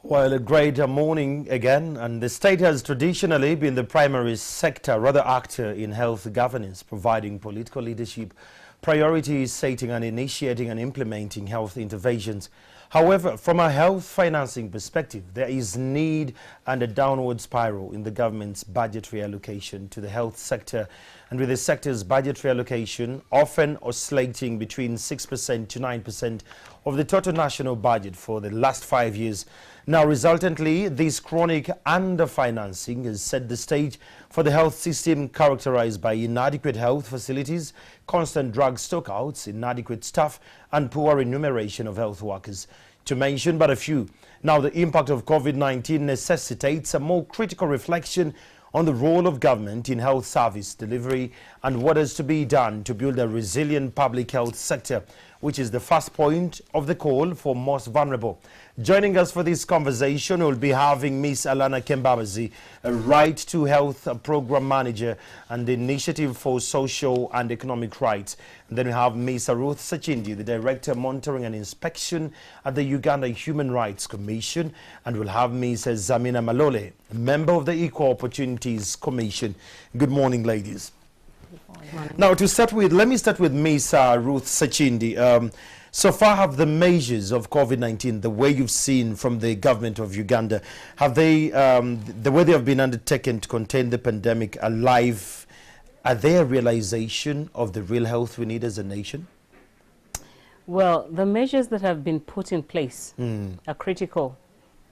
Well, a great morning again, and the state has traditionally been the primary sector, rather actor in health governance, providing political leadership, priorities, setting and initiating and implementing health interventions. However, from a health financing perspective, there is need and a downward spiral in the government's budgetary allocation to the health sector, and with the sector's budgetary allocation often oscillating between 6% to 9% of the total national budget for the last 5 years. Now, resultantly, this chronic underfinancing has set the stage for the health system characterized by inadequate health facilities, constant drug stockouts, inadequate staff, and poor remuneration of health workers, to mention but a few. Now, the impact of COVID-19 necessitates a more critical reflection on the role of government in health service delivery and what is to be done to build a resilient public health sector, which is the first point of the call for most vulnerable. Joining us for this conversation, we'll be having Ms. Alana Kembabazi, a Right to Health Program Manager and the Initiative for Social and Economic Rights. And then we have Ms. Ruth Sachindi, the Director Monitoring and Inspection at the Uganda Human Rights Commission. And we'll have Ms. Zamina Malole, a member of the Equal Opportunities Commission. Good morning, ladies. Good morning. Now, to start with, let me start with Ms. Ruth Sachindi. So far, have the measures of COVID-19, the way you've seen from the government of Uganda, have they, the way they have been undertaken to contain the pandemic alive, are they a realization of the real health we need as a nation? Well, the measures that have been put in place are critical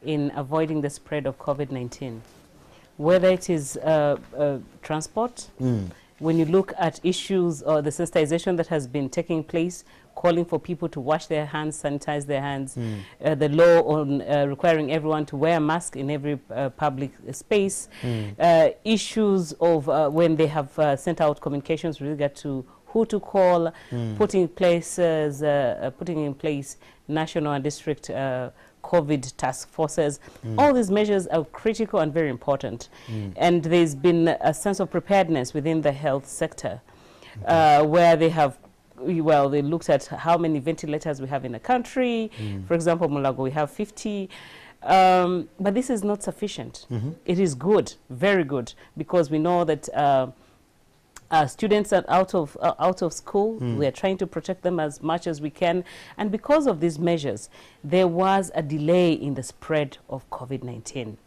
in avoiding the spread of COVID-19, whether it is transport. When you look at issues or the sensitization that has been taking place, calling for people to wash their hands, sanitize their hands, the law on requiring everyone to wear a mask in every public space, issues of when they have sent out communications with regard to who to call, putting in place national and district COVID task forces. All these measures are critical and very important. And there's been a sense of preparedness within the health sector where they have, well, they looked at how many ventilators we have in the country. For example, Mulago, we have 50. But this is not sufficient. It is good, very good, because we know that students are out of school. We are trying to protect them as much as we can. And because of these measures, there was a delay in the spread of COVID-19.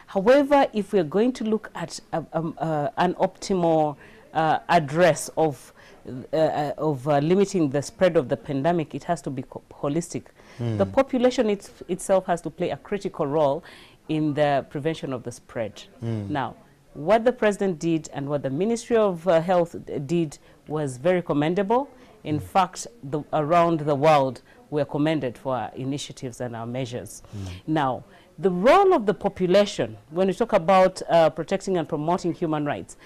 However, if we're going to look at an optimal address of limiting the spread of the pandemic, it has to be holistic. The population itself has to play a critical role in the prevention of the spread. Now, what the President did and what the Ministry of Health did was very commendable. In fact, around the world, we are commended for our initiatives and our measures. Now, the role of the population, when we talk about protecting and promoting human rights,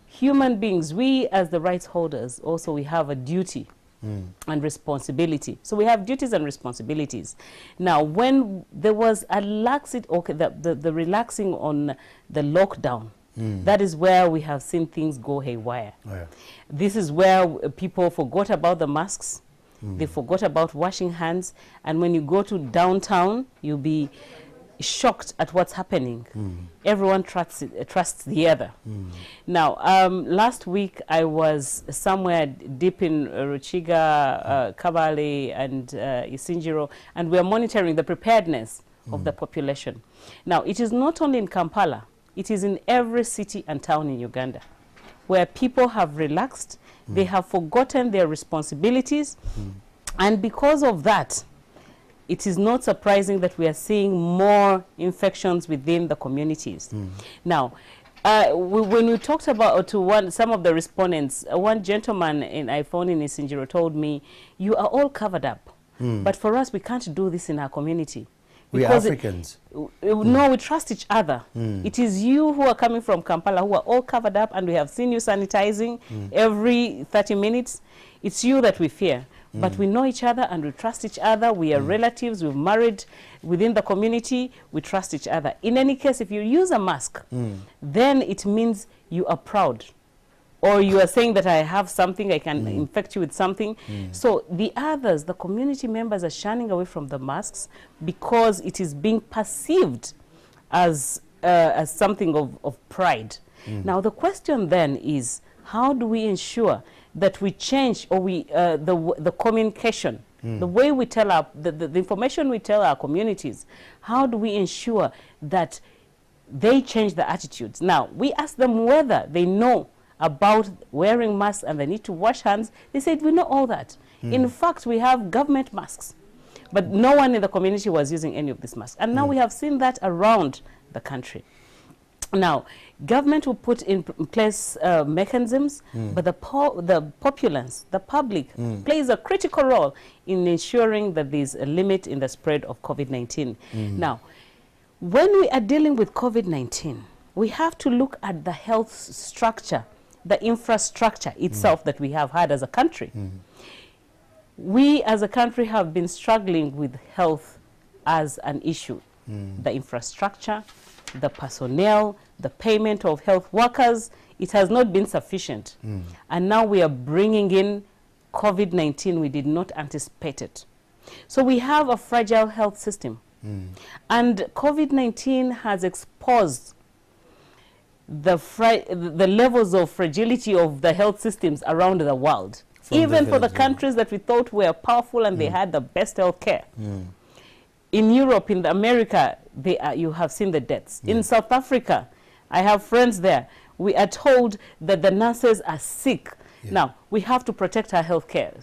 human beings, we as the rights holders, also we have a duty and responsibility. So we have duties and responsibilities. Now, when there was a laxity, the relaxing on the lockdown, that is where we have seen things go haywire. This is where people forgot about the masks. They forgot about washing hands. And when you go to downtown, you'll be shocked at what's happening. Everyone trusts the other. Now, last week I was somewhere deep in Ruchiga, Kabale, and Isinjiro, and we are monitoring the preparedness of the population. Now, it is not only in Kampala, it is in every city and town in Uganda, where people have relaxed, they have forgotten their responsibilities, and because of that, it is not surprising that we are seeing more infections within the communities. Now, when we talked about some of the respondents, one gentleman I found in Isinjiro told me, "You are all covered up, but for us, we can't do this in our community. We are Africans." No, we trust each other. It is you who are coming from Kampala who are all covered up, and we have seen you sanitizing every 30 minutes. It's you that we fear. But we know each other and we trust each other. We are relatives. We've married within the community. We trust each other. In any case, if you use a mask, then it means you are proud or you are saying that I have something, I can infect you with something. So the others, the community members, are shunning away from the masks because it is being perceived as something of pride. Now the question then is, how do we ensure that we change, or the communication, the way we tell the information we tell our communities, how do we ensure that they change the attitudes? Now, we ask them whether they know about wearing masks and they need to wash hands. They said, we know all that. In fact, we have government masks. But no one in the community was using any of these masks. And now we have seen that around the country. Now, government will put in place mechanisms, but the populace, the public, plays a critical role in ensuring that there's a limit in the spread of COVID-19. Now, when we are dealing with COVID-19, we have to look at the health structure, the infrastructure itself that we have had as a country. We as a country have been struggling with health as an issue. The infrastructure, the personnel, the payment of health workers, it has not been sufficient. And now we are bringing in COVID-19, we did not anticipate it. So we have a fragile health system. And COVID-19 has exposed the levels of fragility of the health systems around the world. Even for the countries that we thought were powerful and they had the best health care. In Europe, in America, you have seen the deaths. In South Africa, I have friends there. We are told that the nurses are sick. Now, we have to protect our health care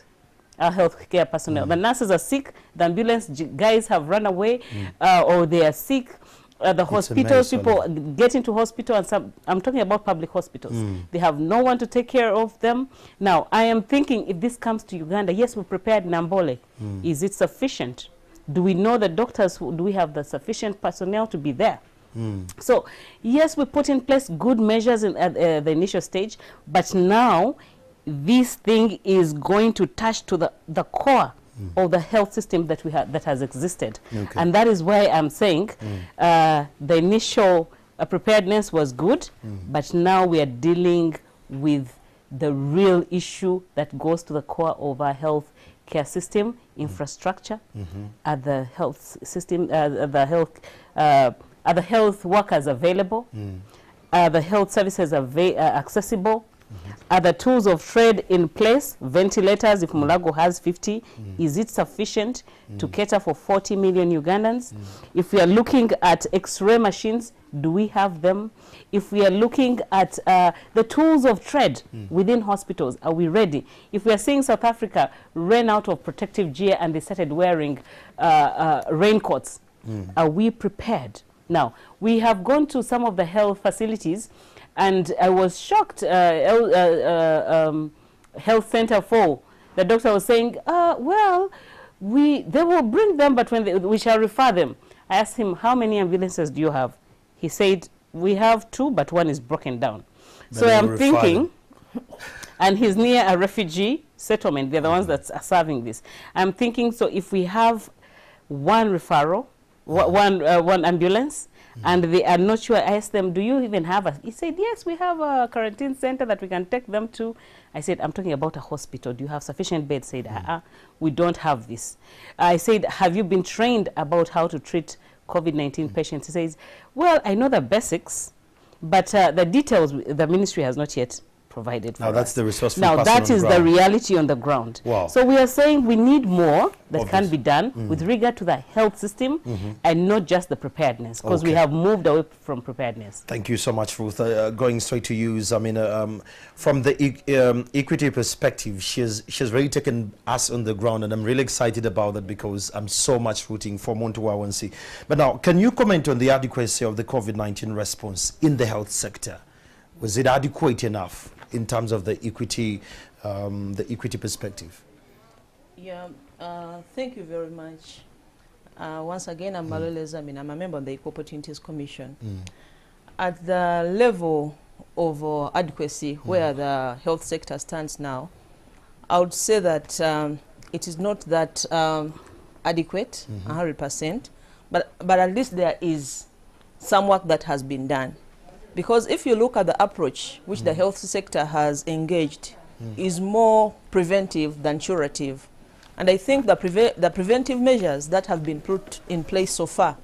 personnel. The nurses are sick, the ambulance guys have run away, or they are sick. The hospitals, people get into hospital, and I'm talking about public hospitals. They have no one to take care of them. Now, I am thinking, if this comes to Uganda, yes, we prepared Nambole. Is it sufficient? Do we know the doctors? Do we have the sufficient personnel to be there? So, yes, we put in place good measures at the initial stage, but now this thing is going to touch to the core of the health system that we have, that has existed. And that is why I'm saying the initial preparedness was good, but now we are dealing with the real issue that goes to the core of our health care system, infrastructure, are the health system, are the health workers available, are the health services accessible, are the tools of trade in place, ventilators, if Mulago has 50, is it sufficient to cater for 40 million Ugandans? If we are looking at X-ray machines, do we have them? If we are looking at the tools of trade within hospitals, are we ready? If we are seeing South Africa ran out of protective gear and they started wearing raincoats, are we prepared? Now, we have gone to some of the health facilities, and I was shocked. Health Center 4, the doctor was saying, well, they will bring them, but when we shall refer them. I asked him, how many ambulances do you have? He said, we have 2, but 1 is broken down. But so I'm thinking, and he's near a refugee settlement. They're the ones that are serving this. I'm thinking, so if we have 1 referral, one ambulance, and they are not sure. I asked them, do you even have he said, yes, we have a quarantine center that we can take them to. I said, I'm talking about a hospital. Do you have sufficient beds? Said, we don't have this. I said, have you been trained about how to treat COVID-19 patients? He says, well, I know the basics, but the details the ministry has not yet provided for us. That's the resourceful Now that is the reality on the ground. Wow. So we are saying we need more that can be done with regard to the health system and not just the preparedness, because we have moved away from preparedness. Thank you so much, Ruth. Going straight to you, I mean, from the equity perspective, she's really taken us on the ground, and I'm really excited about that because I'm so much rooting for Montuwawansi. But now, can you comment on the adequacy of the COVID-19 response in the health sector? Was it adequate enough in terms of the equity perspective? Yeah, thank you very much. Once again, I'm Malole Zamin. I'm a member of the Equal Opportunities Commission. At the level of adequacy, where the health sector stands now, I would say that it is not that adequate, 100%, but at least there is some work that has been done. Because if you look at the approach which the health sector has engaged, is more preventive than curative. And I think the preventive measures that have been put in place so far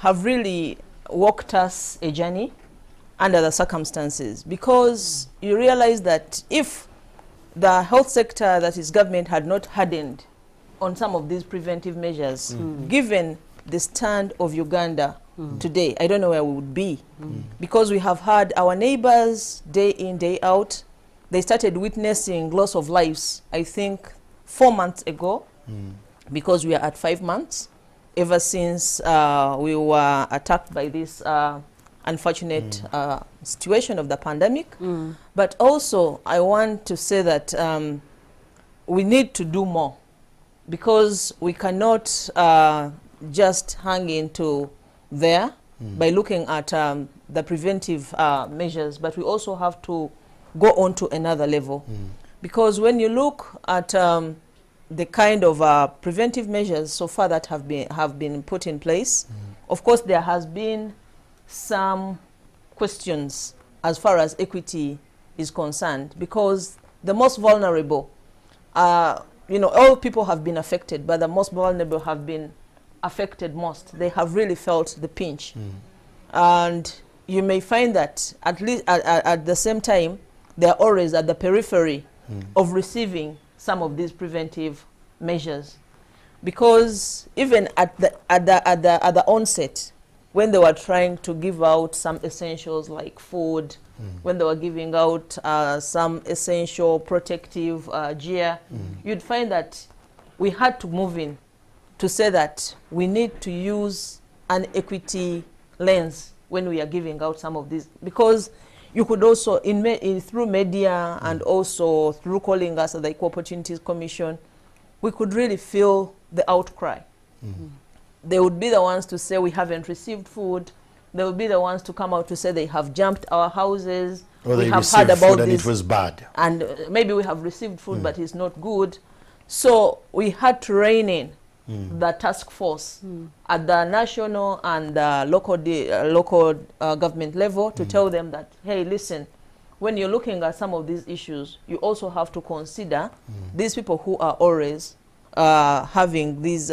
have really walked us a journey under the circumstances, because you realize that if the health sector, that is government, had not hardened on some of these preventive measures, given the stand of Uganda today, I don't know where we would be. Because we have had our neighbors day in, day out. They started witnessing loss of lives, I think, 4 months ago, because we are at 5 months, ever since we were attacked by this unfortunate situation of the pandemic. But also, I want to say that we need to do more, because we cannot just hang into there by looking at the preventive measures, but we also have to go on to another level. Because when you look at the kind of preventive measures so far that have been put in place, of course there has been some questions as far as equity is concerned, because the most vulnerable, you know, all people have been affected, but the most vulnerable have been affected most. They have really felt the pinch. And you may find that at least at the same time, they're always at the periphery of receiving some of these preventive measures. Because even at the onset, when they were trying to give out some essentials like food, when they were giving out some essential protective gear, you'd find that we had to move in to say that we need to use an equity lens when we are giving out some of these, because you could also, through media and also through calling us at the Equal Opportunities Commission, we could really feel the outcry. They would be the ones to say we haven't received food. They would be the ones to come out to say they have jumped our houses. Or we they have heard received about food and this, it was bad. and maybe we have received food, but it's not good. So we had to rein in the task force at the national and local government level to tell them that, hey, listen, when you're looking at some of these issues, you also have to consider these people who are always having these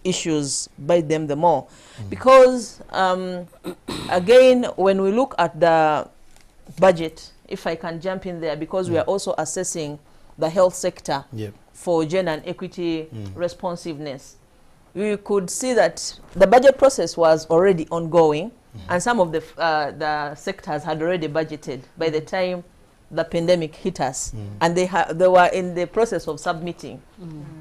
issues bite them the more. Because, again, when we look at the budget, if I can jump in there, because we are also assessing the health sector for gender and equity responsiveness, we could see that the budget process was already ongoing, and some of the sectors had already budgeted by the time the pandemic hit us, and they were in the process of submitting.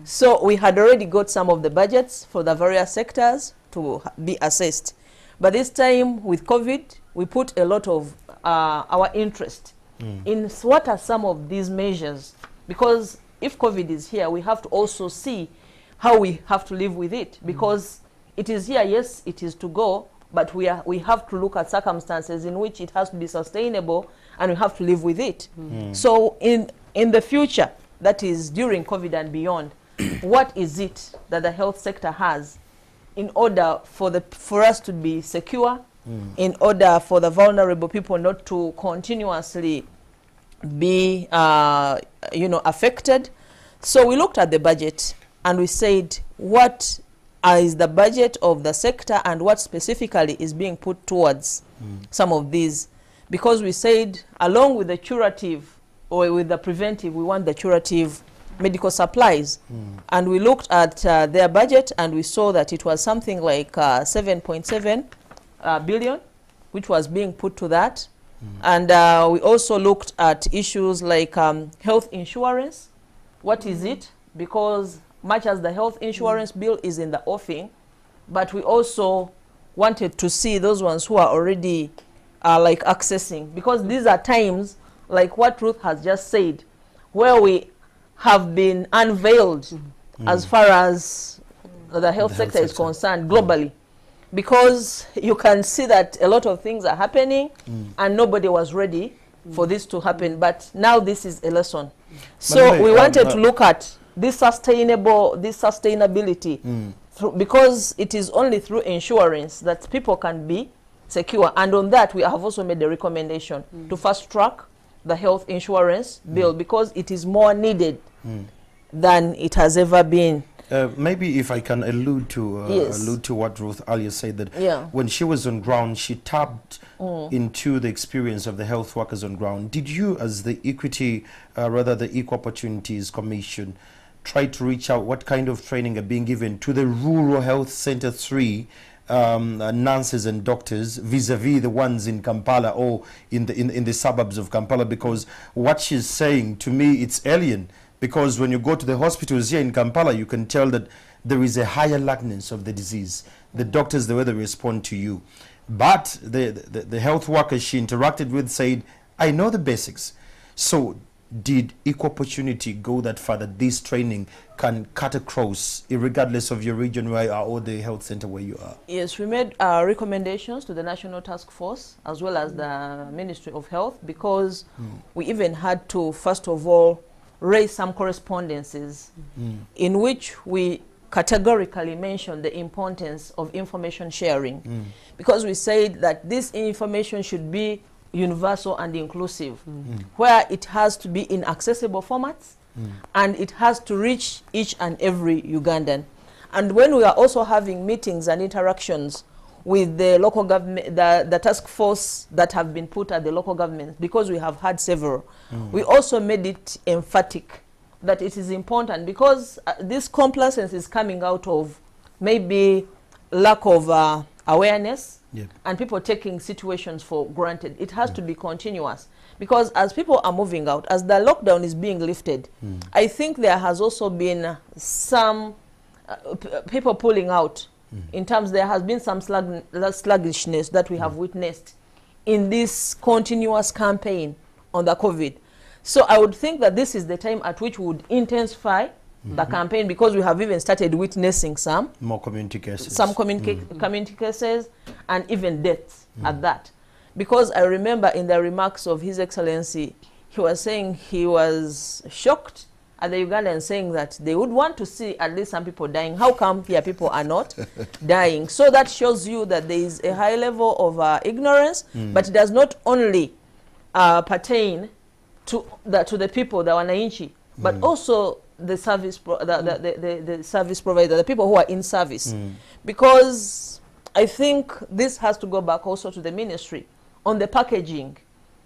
So we had already got some of the budgets for the various sectors to be assessed. But this time with COVID, we put a lot of our interest in what are some of these measures, because if COVID is here, we have to also see how we have to live with it, because it is here, yes, it is to go, but we have to look at circumstances in which it has to be sustainable, and we have to live with it. So in the future, that is during COVID and beyond, what is it that the health sector has in order for us to be secure, in order for the vulnerable people not to continuously be affected? So we looked at the budget and we said, what is the budget of the sector and what specifically is being put towards some of these? Because we said, along with the curative or with the preventive, we want the curative medical supplies. And we looked at their budget and we saw that it was something like 7.7 billion, which was being put to that. And we also looked at issues like health insurance. What is it? Because much as the health insurance bill is in the offing, but we also wanted to see those ones who are already like accessing, because these are times like what Ruth has just said, where we have been unveiled as far as the health sector is concerned globally, because you can see that a lot of things are happening and nobody was ready for this to happen, but now this is a lesson. So we wanted to look at this sustainability, because it is only through insurance that people can be secure. And on that, we have also made the recommendation to fast track the health insurance bill because it is more needed than it has ever been. Maybe if I can allude to what Ruth earlier said, that when she was on ground, she tapped into the experience of the health workers on ground. Did you, as the the Equal Opportunities Commission, try to reach out? What kind of training are being given to the Rural Health Center 3 nurses and doctors vis-a-vis the ones in Kampala or in the suburbs of Kampala? Because what she's saying to me, it's alien. Because when you go to the hospitals here in Kampala, you can tell that there is a higher lateness of the disease. The doctors, the way they respond to you. But the health workers she interacted with said, I know the basics. So did Equal Opportunity go that far that this training can cut across, regardless of your region where you are or the health center where you are? Yes, we made recommendations to the National Task Force as well as the Ministry of Health, because we even had to, first of all, raise some correspondences in which we categorically mentioned the importance of information sharing, because we said that this information should be universal and inclusive, where it has to be in accessible formats and it has to reach each and every Ugandan. And when we are also having meetings and interactions with the local government, the task force that have been put at the local government, because we have had several, we also made it emphatic that it is important, because this complacency is coming out of maybe lack of awareness and people taking situations for granted. It has to be continuous, because as people are moving out, as the lockdown is being lifted, I think there has also been some people pulling out. In terms, there has been some sluggishness that we have witnessed in this continuous campaign on the COVID. So I would think that this is the time at which we would intensify the campaign, because we have even started witnessing some more community cases, community cases, and even deaths at that. Because I remember in the remarks of His Excellency, he was saying he was shocked at the Ugandans saying that they would want to see at least some people dying. How come here people are not dying? So that shows you that there is a high level of ignorance, but it does not only pertain to the people, the wananchi, but also the service the service provider, the people who are in service. Because I think this has to go back also to the ministry on the packaging.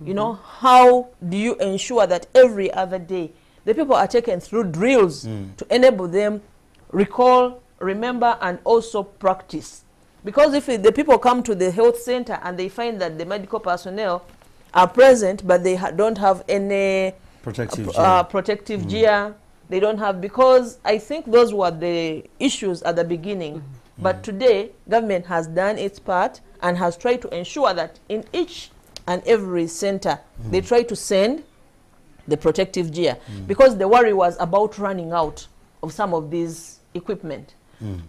You know, how do you ensure that every other day the people are taken through drills to enable them recall, remember, and also practice? Because if the people come to the health center and they find that the medical personnel are present, but they don't have any protective gear, they don't have, because I think those were the issues at the beginning. But today, government has done its part and has tried to ensure that in each and every center, they try to send the protective gear, because the worry was about running out of some of these equipment.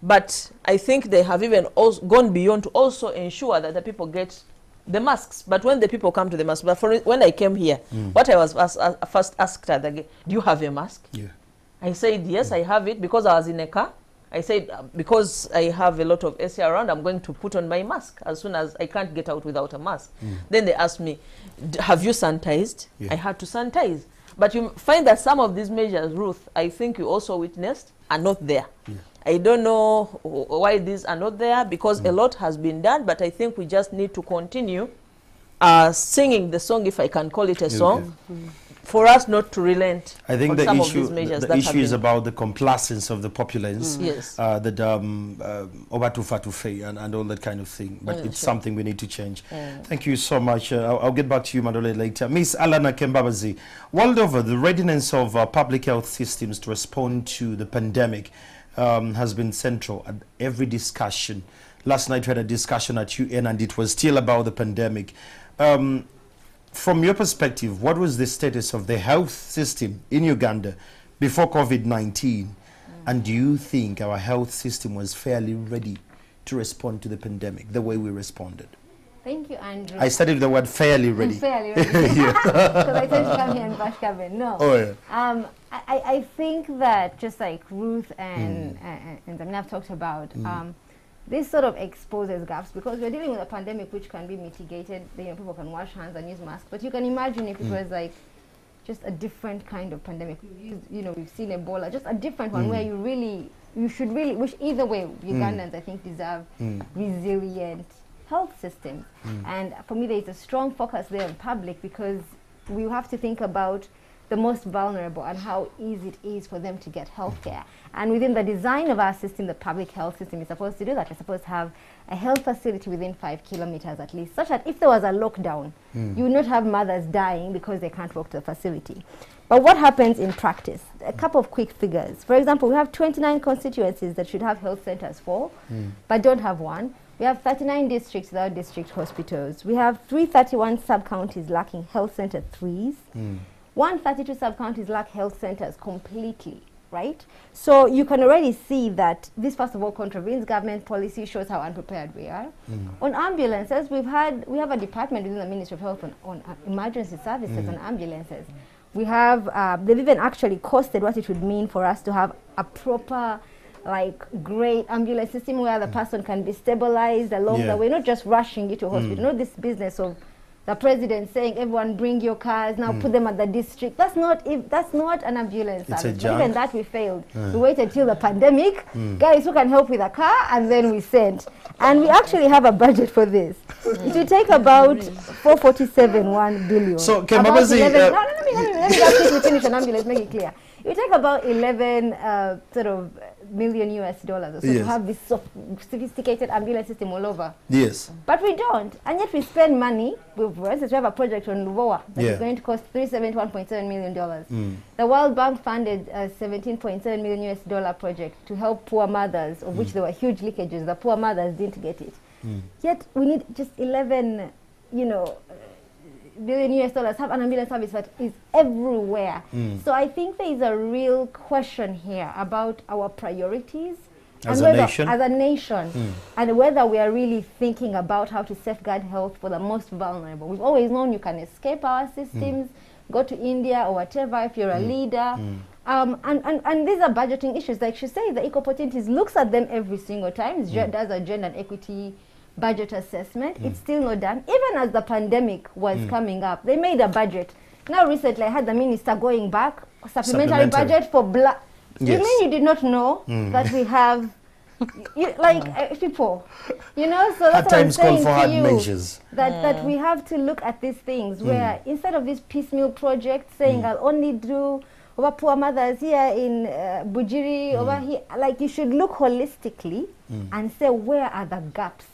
But I think they have even also gone beyond to also ensure that the people get the masks. But when the people come to the mask, when I came here, what I was first asked at the gate, do you have a mask? I said, yes, I have it, because I was in a car. I said, because I have a lot of AC around, I'm going to put on my mask as soon as I can't get out without a mask. Then they asked me, have you sanitized? I had to sanitize. But you find that some of these measures, Ruth, I think you also witnessed, are not there. I don't know why these are not there, because a lot has been done, but I think we just need to continue singing the song, if I can call it a song, for us not to relent. I think the issue is about the complacence of the populace, and all that kind of thing. But it's something we need to change. Thank you so much. I'll get back to you, Madole, later. Miss Alana Kembabazi, world over, the readiness of public health systems to respond to the pandemic has been central at every discussion. Last night we had a discussion at UN, and it was still about the pandemic. From your perspective, what was the status of the health system in Uganda before COVID-19? And do you think our health system was fairly ready to respond to the pandemic the way we responded? Thank you, Andrew. I studied the word fairly ready. Fairly ready. Because I tend to come here and bash Kevin. No. Oh, yeah. I think that just like Ruth and Zamina have talked about, this sort of exposes gaps because we're dealing with a pandemic which can be mitigated. People can wash hands and use masks, but you can imagine if it was like just a different kind of pandemic. We've seen Ebola, just a different one where which either way, Ugandans I think deserve resilient health systems. And for me, there's a strong focus there on public because we have to think about the most vulnerable and how easy it is for them to get health care. And within the design of our system, the public health system is supposed to do that. We're supposed to have a health facility within 5 kilometers at least, such that if there was a lockdown, you would not have mothers dying because they can't walk to the facility. But what happens in practice? A couple of quick figures. For example, we have 29 constituencies that should have health centers for, but don't have one. We have 39 districts without district hospitals. We have 331 sub-counties lacking health center 3s. 132 sub-counties lack health centers completely, right? So you can already see that this, first of all, contravenes government policy, shows how unprepared we are. On ambulances, we have a department within the Ministry of Health on emergency services on ambulances. We have, they've even actually costed what it would mean for us to have a proper, great ambulance system where the person can be stabilized along the way, not just rushing you to hospital, not this business of the president saying, everyone bring your cars, now put them at the district. That's not an ambulance service. Even that we failed. We waited till the pandemic, guys who can help with a car, and then we sent. And we actually have a budget for this. It will take about 447.1 billion. So, let me just finish an ambulance, make it clear. It will take about 11 million US dollars or so to have this sophisticated ambulance system all over. Yes. But we don't. And yet we spend money. For instance, we have a project on Luvoa that is going to cost $371.7 million. The World Bank funded a $17.7 million US project to help poor mothers, of which there were huge leakages. The poor mothers didn't get it. Yet we need just 11, billion US dollars, have an ambulance service that is everywhere. So I think there is a real question here about our priorities as a nation, and whether we are really thinking about how to safeguard health for the most vulnerable. We've always known you can escape our systems, go to India or whatever if you're a leader. And these are budgeting issues. Like she said, the Equal Opportunities looks at them every single time, does a gender and equity budget assessment. It's still not done. Even as the pandemic was coming up, they made a budget. Now recently I had the minister going back, supplementary budget for blood. You mean you did not know that we have people, so that's what I'm saying to you, measures. That we have to look at these things where instead of this piecemeal project saying I'll only do over poor mothers here in Bujiri, over here, you should look holistically and say where are the gaps.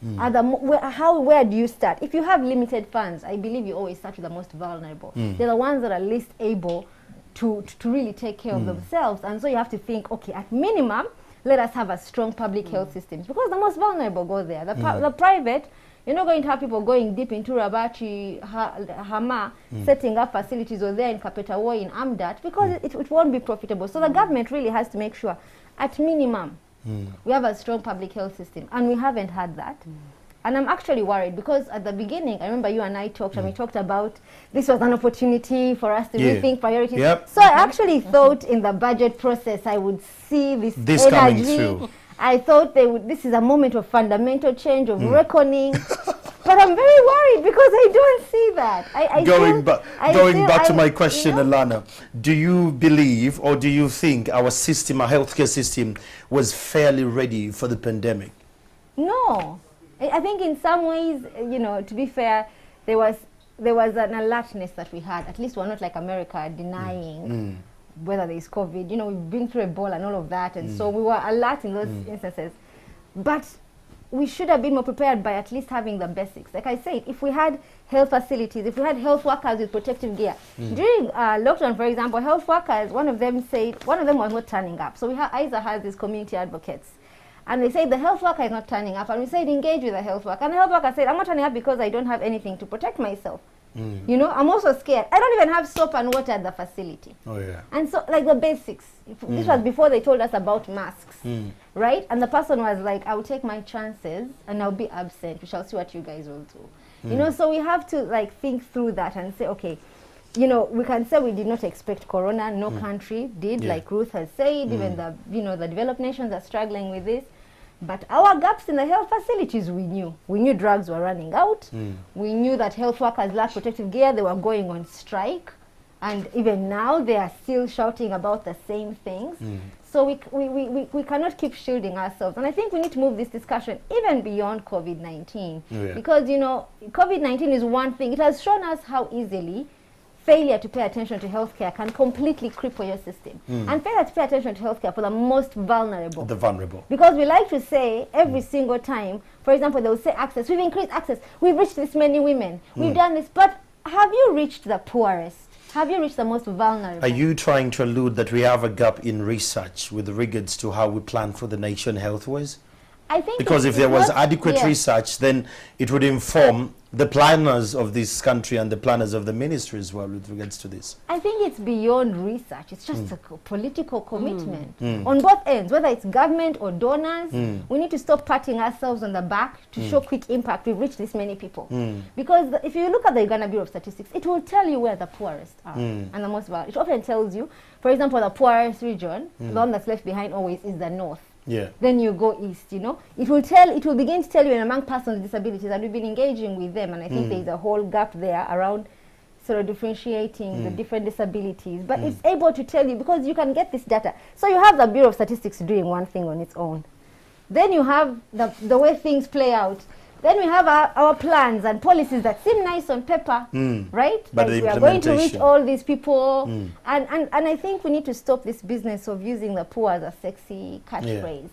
Where do you start? If you have limited funds, I believe you always start with the most vulnerable. They're the ones that are least able to really take care of themselves. And so you have to think, okay, at minimum, let us have a strong public health system, because the most vulnerable go there. The private, you're not going to have people going deep into Rabachi, Hama, setting up facilities, or there in Kapetawo, in Amdat, because it won't be profitable. So the government really has to make sure, at minimum, we have a strong public health system, and we haven't had that. And I'm actually worried, because at the beginning, I remember you and I talked, and we talked about this was an opportunity for us to rethink priorities. So I actually thought in the budget process I would see this energy. Coming through. I thought this is a moment of fundamental change, of reckoning. But I'm very worried because I don't see that. Going back to my question, Alana, do you believe, or do you think our system, our healthcare system, was fairly ready for the pandemic? No. I think in some ways, to be fair, there was an alertness that we had. At least we're not like America denying whether there is COVID. We've been through Ebola and all of that, and so we were alert in those instances. But we should have been more prepared by at least having the basics. Like I said, if we had health facilities, if we had health workers with protective gear. During lockdown, for example, health workers, one of them was not turning up. So ISA has these community advocates. And they say the health worker is not turning up. And we said, engage with the health worker. And the health worker said, I'm not turning up because I don't have anything to protect myself. I'm also scared. I don't even have soap and water at the facility. And so, the basics. This was before they told us about masks, right? And the person was like, I'll take my chances and I'll be absent. We shall see what you guys will do. So we have to think through that and say, okay, we can say we did not expect corona. No country did, like Ruth has said. Even the developed nations are struggling with this. But our gaps in the health facilities, we knew. We knew drugs were running out. We knew that health workers lacked protective gear. They were going on strike. And even now, they are still shouting about the same things. So we cannot keep shielding ourselves. And I think we need to move this discussion even beyond COVID-19. Because, you know, COVID-19 is one thing. It has shown us how easily failure to pay attention to healthcare can completely cripple your system. And failure to pay attention to healthcare for the most vulnerable. The vulnerable. Because we like to say every single time, for example, they will say access. We've increased access. We've reached this many women. We've done this. But have you reached the poorest? Have you reached the most vulnerable? Are you trying to allude that we have a gap in research with regards to how we plan for the nation health-wise? I think because if there was adequate research, then it would inform the planners of this country and the planners of the ministry as well with regards to this. I think it's beyond research. It's just a political commitment on both ends, whether it's government or donors. We need to stop patting ourselves on the back to show quick impact. We've reached this many people. Because if you look at the Uganda Bureau of Statistics, it will tell you where the poorest are and the most vulnerable. It often tells you, for example, the poorest region, the one that's left behind always is the north. Then you go east, you know. It will begin to tell you in among persons with disabilities, and we've been engaging with them, and I think there's a whole gap there around sort of differentiating the different disabilities. But it's able to tell you, because you can get this data. So you have the Bureau of Statistics doing one thing on its own. Then you have the way things play out. Then we have our plans and policies that seem nice on paper, right? But like we are going to reach all these people. And I think we need to stop this business of using the poor as a sexy catchphrase.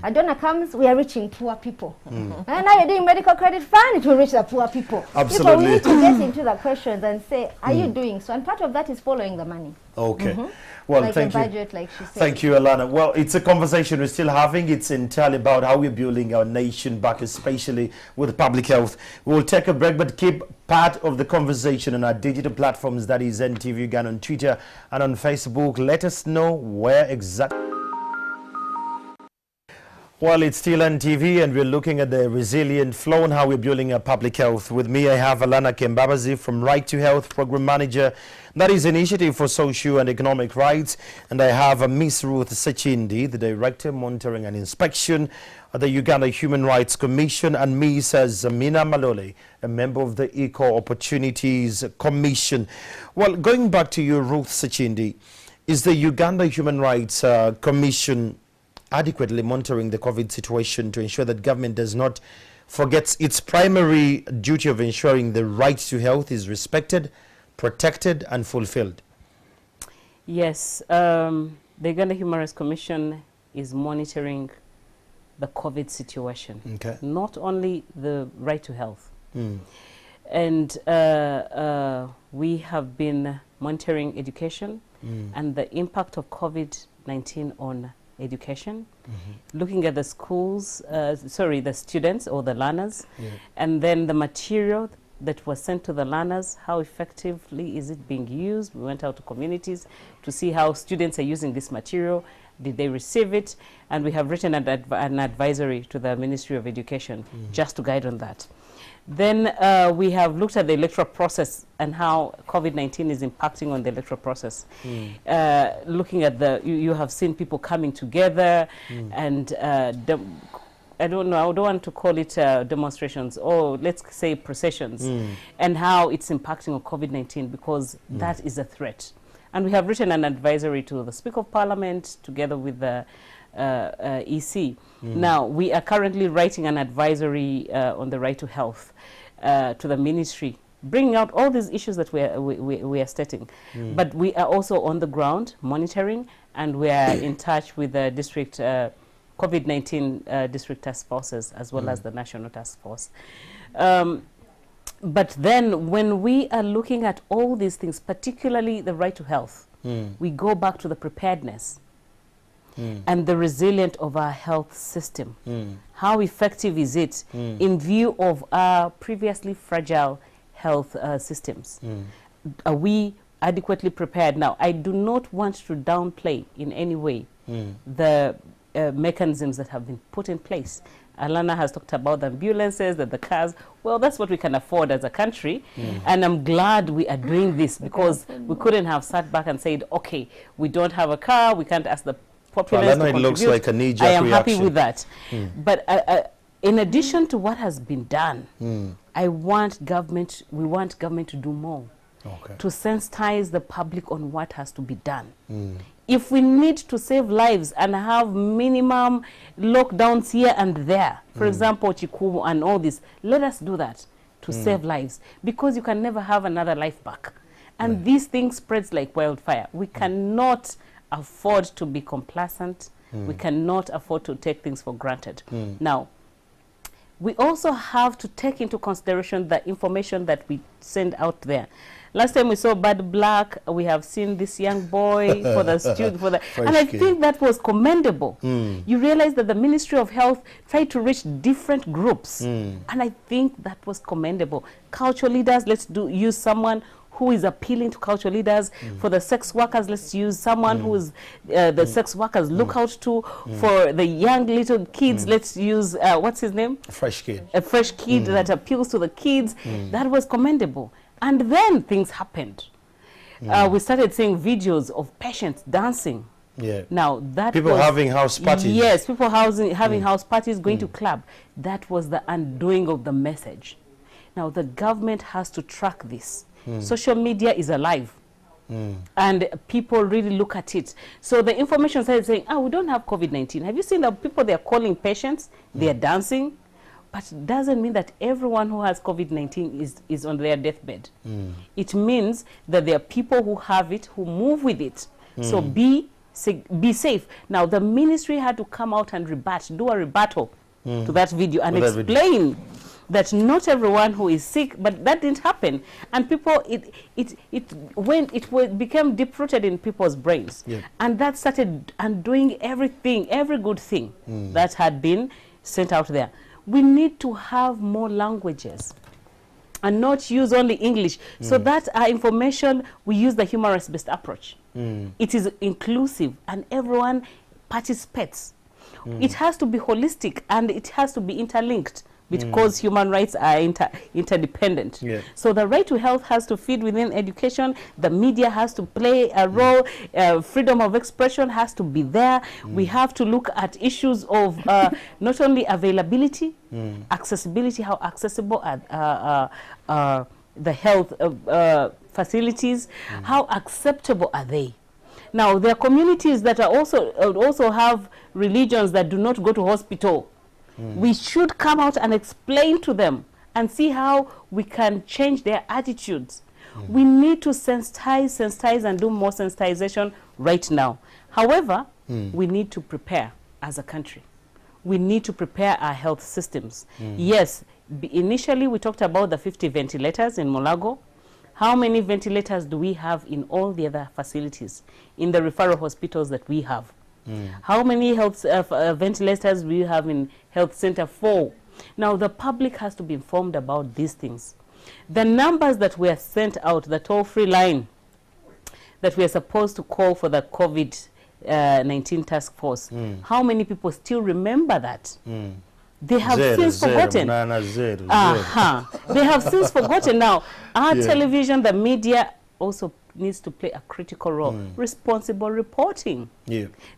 A donor comes, we are reaching poor people. And now you're doing medical credit fund, it will reach the poor people. Absolutely. So we need to get into the questions and say, are you doing so? And part of that is following the money. Okay. Well, like thank you. Budget, like she said. Thank you, Alana. Well, it's a conversation we're still having. It's entirely about how we're building our nation back, especially with public health. We'll take a break, but keep part of the conversation on our digital platforms, that is NTV Uganda on Twitter and on Facebook. Let us know where exactly. Well, it's still NTV, and we're looking at the resilient flow and how we're building our public health. With me, I have Alana Kembabazi from Right to Health, Program Manager. That is Initiative for Social and Economic Rights. And I have Miss Ruth Sechindi, the Director, Monitoring and Inspection at the Uganda Human Rights Commission, and Ms. Zamina Malole, a member of the Equal Opportunities Commission. Well, going back to you, Ruth Sechindi, is the Uganda Human Rights Commission adequately monitoring the COVID situation to ensure that government does not forget its primary duty of ensuring the right to health is respected, protected and fulfilled? Yes, the Uganda Human Rights Commission is monitoring the COVID situation, not only the right to health. And we have been monitoring education and the impact of COVID-19 on education, looking at the schools, the students or the learners, and then the material that was sent to the learners, how effectively is it being used? We went out to communities to see how students are using this material. Did they receive it? And we have written an advisory to the Ministry of Education just to guide on that. Then we have looked at the electoral process and how COVID-19 is impacting on the electoral process. Looking at you have seen people coming together and I don't know, I don't want to call it demonstrations, or let's say processions, and how it's impacting on COVID-19, because that is a threat. And we have written an advisory to the Speaker of Parliament together with the EC. Now, we are currently writing an advisory on the right to health to the ministry, bringing out all these issues that we are stating. But we are also on the ground monitoring, and we are in touch with the district COVID-19 district task forces, as well as the national task force. But then when we are looking at all these things, particularly the right to health, we go back to the preparedness and the resilience of our health system. How effective is it in view of our previously fragile health systems? Are we adequately prepared? Now, I do not want to downplay in any way the mechanisms that have been put in place. Alana has talked about the ambulances, the cars. Well, that's what we can afford as a country. And I'm glad we are doing this, because we couldn't have sat back and said, okay, we don't have a car, we can't ask the populace to it looks contribute, like a knee-jerk I am reaction. happy with that. But in addition to what has been done, we want government to do more, to sensitize the public on what has to be done. If we need to save lives and have minimum lockdowns here and there, for example, Chikumu and all this, let us do that to save lives, because you can never have another life back. And these things spreads like wildfire. We cannot afford to be complacent. We cannot afford to take things for granted. Now, we also have to take into consideration the information that we send out there. Last time we saw Bad Black, we have seen this young boy for the student, and I think that was commendable. You realize that the Ministry of Health tried to reach different groups, and I think that was commendable. Cultural leaders, let's use someone who is appealing to cultural leaders. For the sex workers, let's use someone who is the sex workers look out to. For the young little kids, let's use, what's his name? A fresh kid. A fresh kid that appeals to the kids. That was commendable. And then things happened. We started seeing videos of patients dancing. Now that people having house parties. Yes, people having house parties, going to club. That was the undoing of the message. Now the government has to track this. Social media is alive. And people really look at it. So the information started saying, we don't have COVID-19. Have you seen the people they are calling patients? They are dancing. But it doesn't mean that everyone who has COVID-19 is on their deathbed. It means that there are people who have it, who move with it. So be safe. Now, the ministry had to come out and do a rebuttal to that video and explain that not everyone who is sick, but that didn't happen. And people, it became deep-rooted in people's brains. And that started undoing everything, every good thing that had been sent out there. We need to have more languages and not use only English, so that our information, we use the human-rights-based approach. It is inclusive and everyone participates. It has to be holistic and it has to be interlinked, because human rights are interdependent. So the right to health has to feed within education. The media has to play a role. Freedom of expression has to be there. We have to look at issues of not only availability, accessibility, how accessible are the health facilities, how acceptable are they? Now, there are communities that are also have religions that do not go to hospital. We should come out and explain to them and see how we can change their attitudes. We need to sensitize and do more sensitization right now. However, we need to prepare as a country. We need to prepare our health systems. Yes, initially we talked about the 50 ventilators in Mulago. How many ventilators do we have in all the other facilities, in the referral hospitals that we have? How many health ventilators do we have in Health Center 4? Now, the public has to be informed about these things. The numbers that were sent out, the toll-free line that we are supposed to call for the COVID-19 task force, how many people still remember that? They have since forgotten. They have since forgotten. Now, our television, the media also needs to play a critical role. Responsible reporting.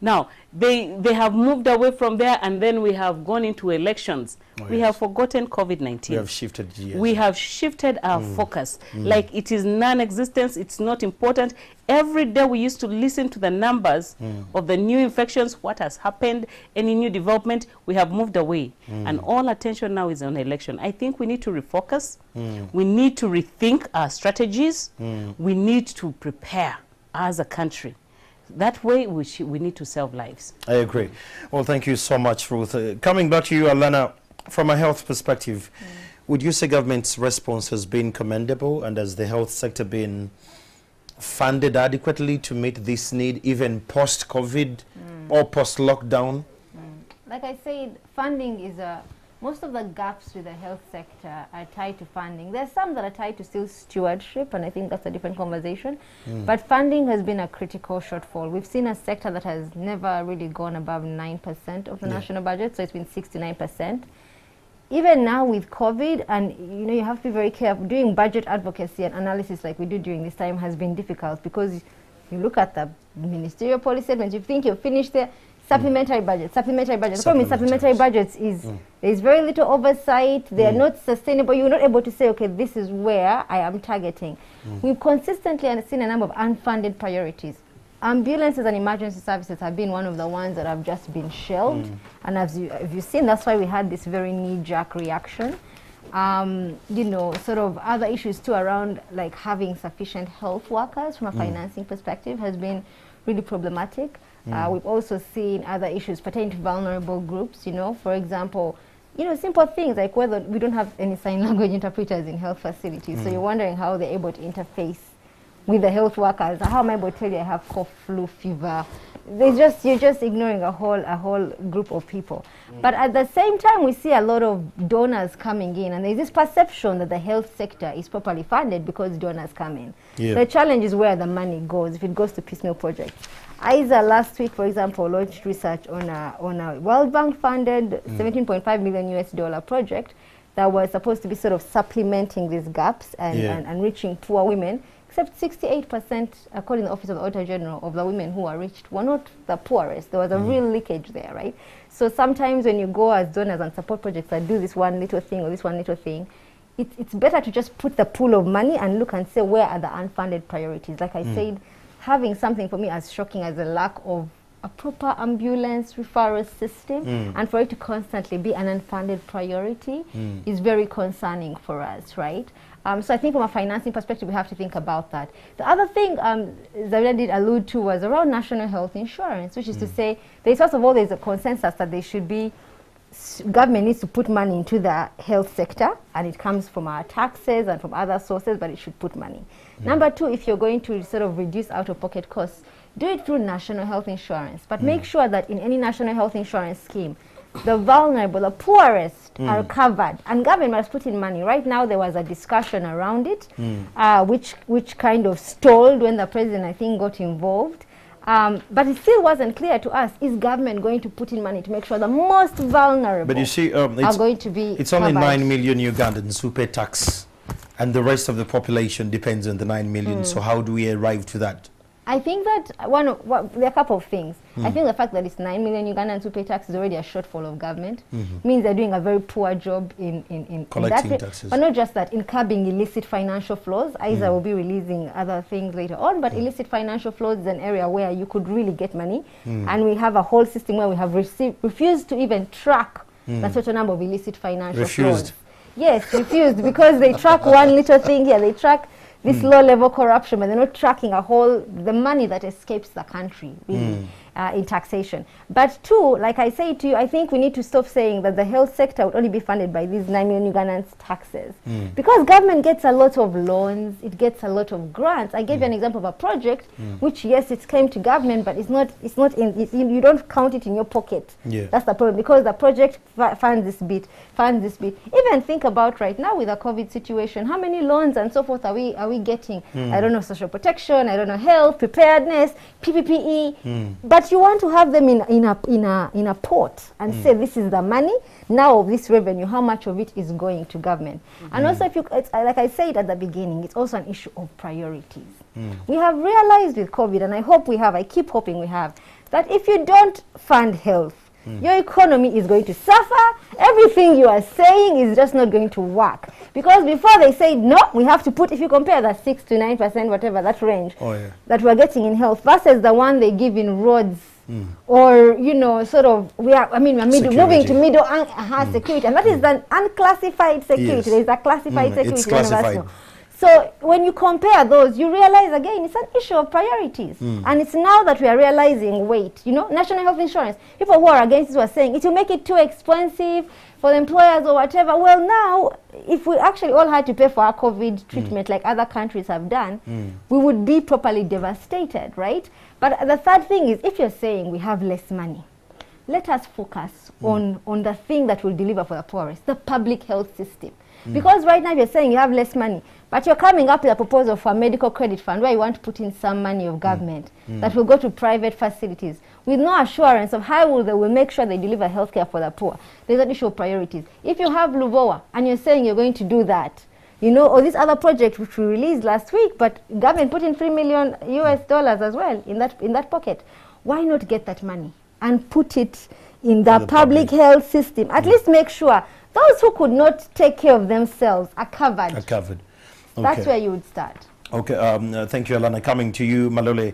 Now, they have moved away from there, and then we have gone into elections. We have forgotten COVID-19. We have shifted gears. We have shifted our focus. Like it is non-existent, it's not important. Every day we used to listen to the numbers of the new infections, what has happened, any new development. We have moved away. And all attention now is on election. I think we need to refocus. We need to rethink our strategies. We need to prepare as a country. That way we need to save lives. I agree. Well, thank you so much, Ruth. Coming back to you, Alana, from a health perspective, would you say government's response has been commendable, and has the health sector been funded adequately to meet this need, even post-COVID or post-lockdown? Like I said, funding is most of the gaps with the health sector are tied to funding. There's some that are tied to still stewardship, and I think that's a different conversation. But funding has been a critical shortfall. We've seen a sector that has never really gone above 9% of the national budget, so it's been 69%. Even now with COVID, and you have to be very careful. Doing budget advocacy and analysis like we do during this time has been difficult, because you look at the ministerial policy statements, you think you're finished there, Supplementary budgets. The problem with supplementary budgets is there's very little oversight. They are not sustainable. You're not able to say, okay, this is where I am targeting. We've consistently seen a number of unfunded priorities. Ambulances and emergency services have been one of the ones that have just been shelved. And as you've seen, that's why we had this very knee-jerk reaction. You know, sort of other issues too around like having sufficient health workers from a financing perspective has been really problematic. We've also seen other issues pertaining to vulnerable groups, you know, for example, you know, simple things like whether we don't have any sign language interpreters in health facilities. So you're wondering how they're able to interface with the health workers. How am I able to tell you I have cough, flu, fever? You're just ignoring a whole group of people. But at the same time, we see a lot of donors coming in, and there's this perception that the health sector is properly funded because donors come in. The challenge is where the money goes, if it goes to piecemeal projects. ISA last week, for example, launched research on a World Bank funded $17.5 million US project that was supposed to be sort of supplementing these gaps and reaching poor women. Except 68%, according to the Office of the Auditor General, of the women who are reached were not the poorest. There was a real leakage there, right? So sometimes when you go as donors and support projects that do this one little thing or this one little thing, it's better to just put the pool of money and look and say where are the unfunded priorities. Like I said, having something for me as shocking as the lack of a proper ambulance referral system and for it to constantly be an unfunded priority is very concerning for us, right? So I think from a financing perspective, we have to think about that. The other thing Zawida did allude to was around national health insurance, which is to say, first of all, there's a consensus that there should be, government needs to put money into the health sector, and it comes from our taxes and from other sources, but it should put money. Number two, if you're going to sort of reduce out-of-pocket costs, do it through national health insurance, but make sure that in any national health insurance scheme, the vulnerable, the poorest are covered, and government must put in money. Right now there was a discussion around it, which kind of stalled when the president, I think, got involved. But it still wasn't clear to us, is government going to put in money to make sure the most vulnerable but you see, are going to be it's covered. only 9 million Ugandans who pay tax, and the rest of the population depends on the 9 million. So how do we arrive to that? I think that there are a couple of things. I think the fact that it's 9 million Ugandans who pay tax is already a shortfall of government. Means they're doing a very poor job in collecting that taxes. But not just that, in curbing illicit financial flows. ISA will be releasing other things later on, but illicit financial flows is an area where you could really get money. And we have a whole system where we have refused to even track the total number of illicit financial flows. Yes, refused, because they track one little thing here, they track this low-level corruption, but they're not tracking the money that escapes the country, really, in taxation. But two, like I say to you, I think we need to stop saying that the health sector would only be funded by these 9 million Ugandans' taxes. Because government gets a lot of loans, it gets a lot of grants. I gave you an example of a project, which, yes, it came to government, but it's not you don't count it in your pocket. That's the problem, because the project funds this bit. Even think about right now with the COVID situation, how many loans and so forth are we getting? I don't know, social protection, I don't know, health, preparedness, PPE, but you want to have them in a pot and say, this is the money now of this revenue, how much of it is going to government? And also, it's, like I said at the beginning, it's also an issue of priorities. We have realized with COVID, and I keep hoping we have, that if you don't fund health, your economy is going to suffer. Everything you are saying is just not going to work. Because before they said, no, we have to put, if you compare the 6 to 9%, whatever, that range, that we're getting in health versus the one they give in roads, or, you know, sort of, we're moving to middle security. And that is an unclassified security. There is a classified security. It's classified. So when you compare those, you realize again it's an issue of priorities. And it's now that we are realizing, wait, you know, national health insurance, people who are against this were saying it will make it too expensive for the employers or whatever. Well, now, if we actually all had to pay for our COVID treatment like other countries have done, we would be properly devastated, right? But the third thing is, if you're saying we have less money, let us focus on the thing that will deliver for the poorest, the public health system. Because right now you're saying you have less money, but you're coming up with a proposal for a medical credit fund where you want to put in some money of government that will go to private facilities with no assurance of how they will make sure they deliver healthcare for the poor. There's an issue of priorities. If you have Luvoa and you're saying you're going to do that, you know, or this other project which we released last week, but government put in $3 million US as well in that pocket, why not get that money? and put it in the public health system. At least make sure those who could not take care of themselves are covered. Okay. That's where you would start. Okay, thank you, Alana. Coming to you, Malole.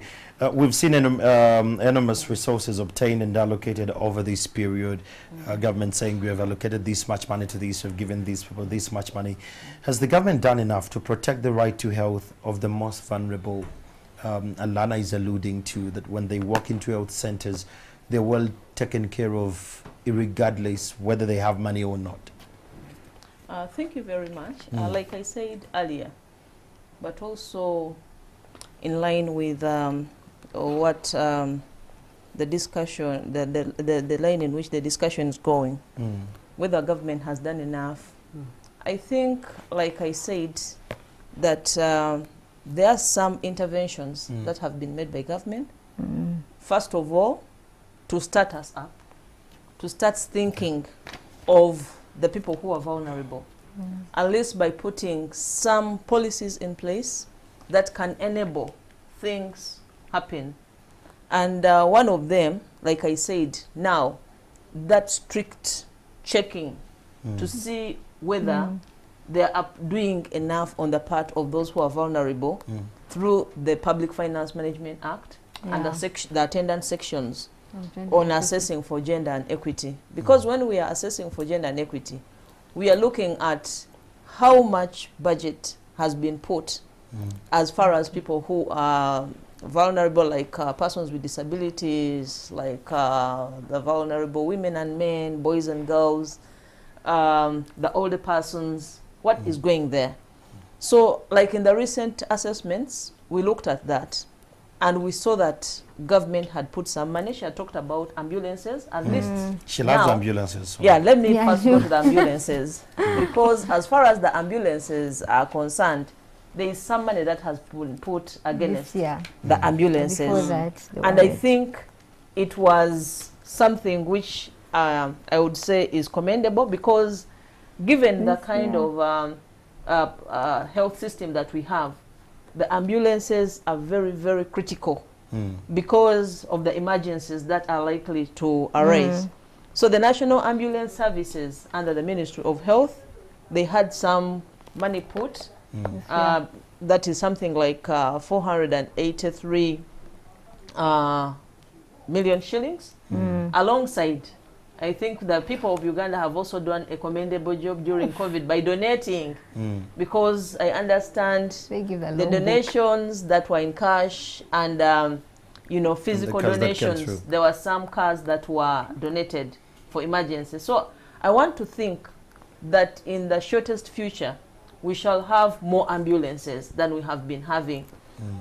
We've seen enormous resources obtained and allocated over this period. Government saying we have allocated this much money to this, we've given these people this much money. Has the government done enough to protect the right to health of the most vulnerable? Alana is alluding to that when they walk into health centers, they're well taken care of, regardless whether they have money or not. Thank you very much. Like I said earlier, but also in line with what the discussion, the line in which the discussion is going, whether government has done enough. I think, like I said, that there are some interventions that have been made by government. First of all, to start us up, to start thinking of the people who are vulnerable, at least by putting some policies in place that can enable things happen. And one of them, like I said, now, that strict checking to see whether they are doing enough on the part of those who are vulnerable through the Public Finance Management Act and the attendant sections on assessing for gender and equity. Because when we are assessing for gender and equity, we are looking at how much budget has been put as far as people who are vulnerable, like persons with disabilities, like the vulnerable women and men, boys and girls, the older persons, what is going there. So like in the recent assessments, we looked at that and we saw that government had put some money. She had talked about ambulances, at least. She loves ambulances. So. Yeah, let me first go to the ambulances. Because as far as the ambulances are concerned, there is some money that has been put against the ambulances. And I think it was something which I would say is commendable, because given the kind of health system that we have, the ambulances are very, very critical because of the emergencies that are likely to arise. So the National Ambulance Services under the Ministry of Health, they had some money put. That is something like 483 million shillings. Alongside, I think the people of Uganda have also done a commendable job during COVID by donating, because I understand the donations that were in cash and you know, physical donations. There were some cars that were donated for emergencies. So I want to think that in the shortest future, we shall have more ambulances than we have been having.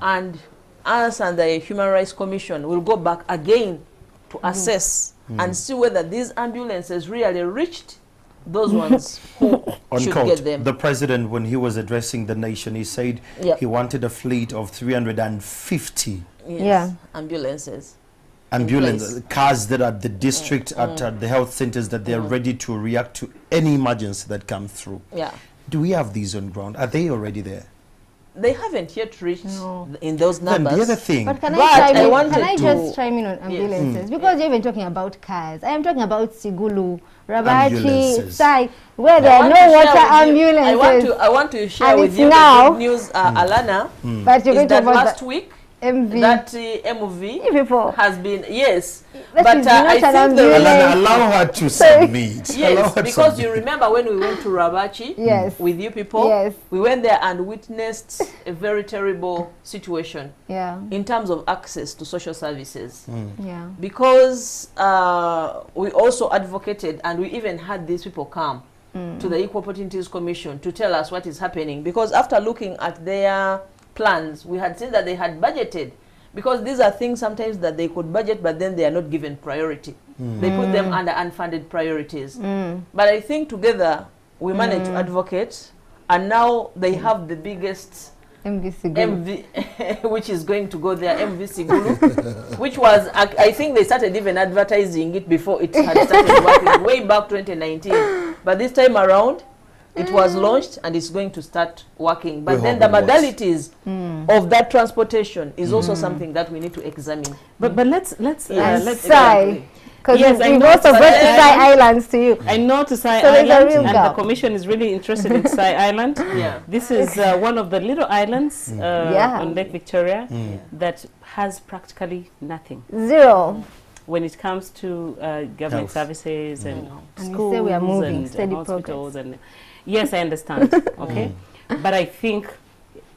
And us and the Human Rights Commission will go back again to assess and see whether these ambulances really reached those ones who should get them. The president, when he was addressing the nation, he said he wanted a fleet of 350 ambulances. Cars that are at the district, at the health centers, that they're ready to react to any emergency that comes through. Do we have these on ground? Are they already there? They haven't yet reached in those numbers. Then the other thing. But can I just chime in on ambulances? Because you're even talking about cars. I am talking about Sigulu, Rabachi, Sai, where there are no water ambulances. I want to share with you the good news, Alana. But you're going to last week, MV. that MV has been, but I think allow her to submit. Yes, because you remember when we went to Rabachi with you people, we went there and witnessed a very terrible situation in terms of access to social services. Because we also advocated, and we even had these people come to the Equal Opportunities Commission to tell us what is happening. Because after looking at their plans, we had seen that they had budgeted, because these are things sometimes that they could budget, but then they are not given priority. They put them under unfunded priorities. But I think together we managed to advocate, and now they have the biggest MV, which is going to go there, MV Sigulu, which was, I think they started even advertising it before it had started working, way back 2019. But this time around, it was launched and it's going to start working. But We then hope the it works. modalities of that transportation is also something that we need to examine. But let's Sai, because Yes, I we've know, also but brought the I- Sai Islands to you. I know to Sai So there's a Island, real and gap. the Commission is really interested in Sai Island. Yeah. This is one of the little islands Yeah. on Lake Victoria that has practically nothing Zero. when it comes to government Health. services and And you schools say we are moving, and steady hospitals. And yes, I understand. Okay, but I think